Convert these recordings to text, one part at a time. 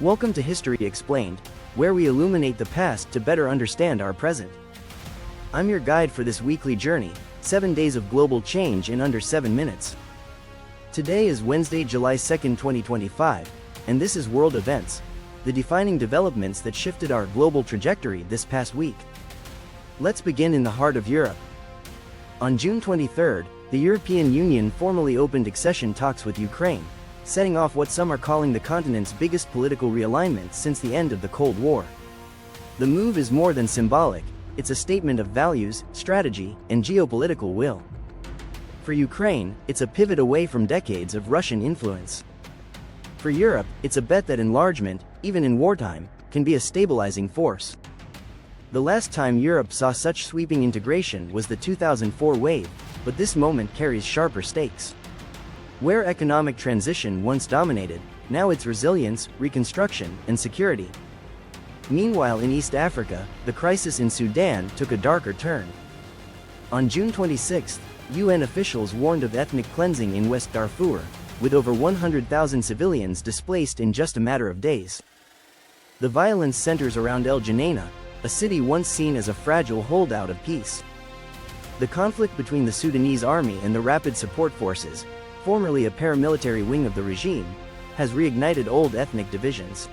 Welcome to History Explained, where we illuminate the past to better understand our present. I'm your guide for this weekly journey, 7 days of global change in under 7 minutes. Today is Wednesday, July 2nd, 2025, and this is World Events, the defining developments that shifted our global trajectory this past week. Let's begin in the heart of Europe. On June 23rd, the European Union formally opened accession talks with Ukraine, setting off what some are calling the continent's biggest political realignment since the end of the Cold War. The move is more than symbolic, it's a statement of values, strategy, and geopolitical will. For Ukraine, it's a pivot away from decades of Russian influence. For Europe, it's a bet that enlargement, even in wartime, can be a stabilizing force. The last time Europe saw such sweeping integration was the 2004 wave, but this moment carries sharper stakes. Where economic transition once dominated, now it's resilience, reconstruction, and security. Meanwhile, in East Africa, the crisis in Sudan took a darker turn. On June 26, UN officials warned of ethnic cleansing in West Darfur, with over 100,000 civilians displaced in just a matter of days. The violence centers around El Geneina, a city once seen as a fragile holdout of peace. The conflict between the Sudanese army and the Rapid Support Forces, formerly a paramilitary wing of the regime, has reignited old ethnic divisions.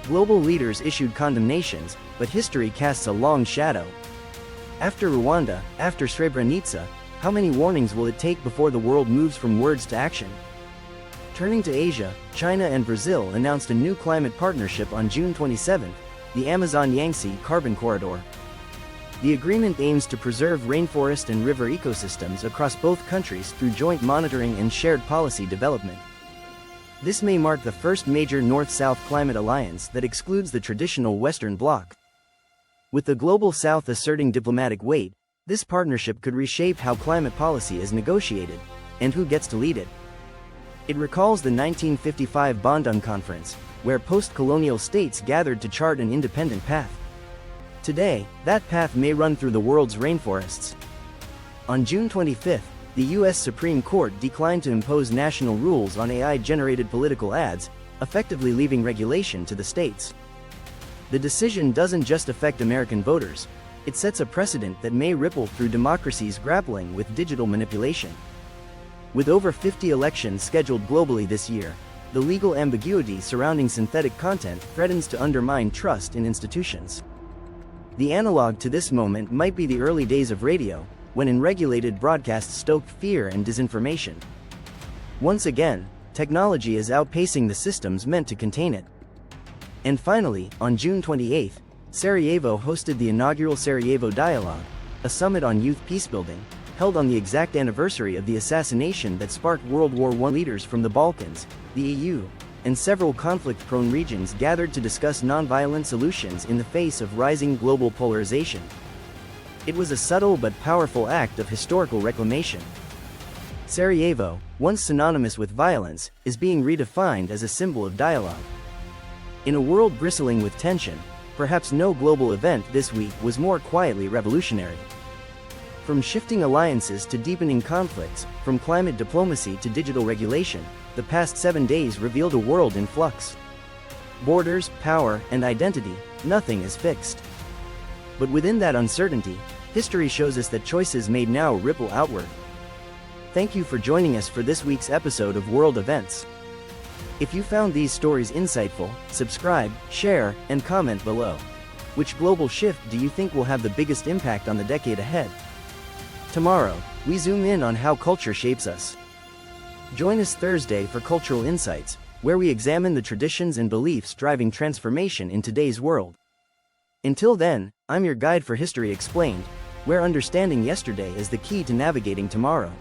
Global leaders issued condemnations, but history casts a long shadow. After Rwanda, after Srebrenica, how many warnings will it take before the world moves from words to action? Turning to Asia, China and Brazil announced a new climate partnership on June 27, the Amazon-Yangtze Carbon Corridor. The agreement aims to preserve rainforest and river ecosystems across both countries through joint monitoring and shared policy development. This may mark the first major North-South climate alliance that excludes the traditional Western Bloc. With the Global South asserting diplomatic weight, this partnership could reshape how climate policy is negotiated, and who gets to lead it. It recalls the 1955 Bandung Conference, where post-colonial states gathered to chart an independent path. Today, that path may run through the world's rainforests. On June 25, the U.S. Supreme Court declined to impose national rules on AI-generated political ads, effectively leaving regulation to the states. The decision doesn't just affect American voters, it sets a precedent that may ripple through democracies grappling with digital manipulation. With over 50 elections scheduled globally this year, the legal ambiguity surrounding synthetic content threatens to undermine trust in institutions. The analog to this moment might be the early days of radio, when unregulated broadcasts stoked fear and disinformation. Once again, technology is outpacing the systems meant to contain it. And finally, on June 28, Sarajevo hosted the inaugural Sarajevo Dialogue, a summit on youth peacebuilding, held on the exact anniversary of the assassination that sparked World War I. Leaders from the Balkans, the EU, and several conflict-prone regions gathered to discuss nonviolent solutions in the face of rising global polarization. It was a subtle but powerful act of historical reclamation. Sarajevo, once synonymous with violence, is being redefined as a symbol of dialogue. In a world bristling with tension, perhaps no global event this week was more quietly revolutionary. From shifting alliances to deepening conflicts, from climate diplomacy to digital regulation, the past 7 days revealed a world in flux. Borders, power, and identity, nothing is fixed. But within that uncertainty, history shows us that choices made now ripple outward. Thank you for joining us for this week's episode of World Events. If you found these stories insightful, subscribe, share, and comment below. Which global shift do you think will have the biggest impact on the decade ahead? Tomorrow, we zoom in on how culture shapes us. Join us Thursday for Cultural Insights, where we examine the traditions and beliefs driving transformation in today's world. Until then, I'm your guide for History Explained, where understanding yesterday is the key to navigating tomorrow.